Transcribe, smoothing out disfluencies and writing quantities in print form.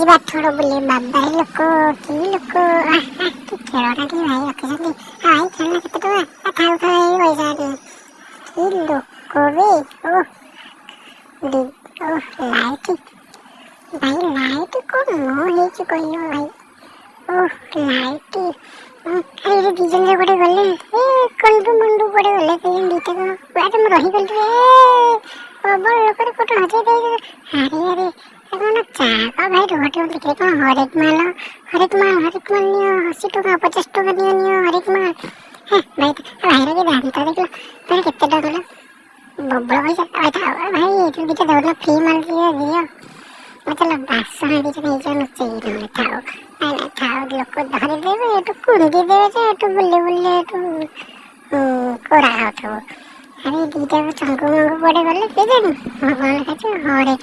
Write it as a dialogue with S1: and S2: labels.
S1: ବାଥଡ ବୁଲେ ବାବା ଲୋକ କି ଲୋକ କି ଖେଳନା ଟିକେ ଭାଇ ରଖିଛନ୍ତି। ଭାଇ ଖେଳନା କେତେ ଟଙ୍କା ଥାଉ ଥାଉ ଏଇ ପଇସା ଟିକେ କି ଲୋକ ବେ ଲାଇଟ୍ ଭାଇ ଲାଇଟ୍ କଣ ହେଇଛି କହିଲ ଭାଇ ଲାଇଟ୍ ଆରେ ଦି ଜଣ କୁଆଡେ ଗଲେ କଣ୍ଡୁ ମଣ୍ଡୁ କୁଆଡେ ଗଲେ ଦିଟା କଣ କୁଆଡେ ମୁଁ ରହିଗଲି ରେ ପ୍ରବଳ ଲୋକରେ କୋଉଠି ହଜେଇ ଦେଇଛି। ଆରେ କଣ ଚାକ ଭାଇ ରୁହଟେ ଦେଖିଲେ କଣ ହରେକ ମାଲ ନିଅ 80 ଟଙ୍କା 50 ଟଙ୍କା ନିଅ ହରେକ ମାଲ ଭାଇ ଭାଇର କି ଦାନ୍ତ ଦେଖିଲ ଭାଇ କେତେ ଟଙ୍କା କହିଲ ବବଳ ପଇସା ଭାଇ ଏଇଠୁ ଦିଟା ଦଉନ ଫ୍ରି ମାଲ ଦିଅ ଚାଲ ବାସନ ଦିଟା ନେଇଯାଅ ନୁଚେଇକି ନହେଲେ ଥାଉ ଲୋକ ଧରିଦେବେ ଏଠୁ କୁଣ୍ଡି ଦେବେ ଯେ ଏଠୁ ବୁଲି ଏଠୁ କୋରା ଖାଉଥିବ। ଆରେ ଦିଟା ଚଙ୍ଗୁ ମଙ୍ଗୁ କୁଆଡେ ଗଲେ କେଜାଣି ହରେକ ମାଲ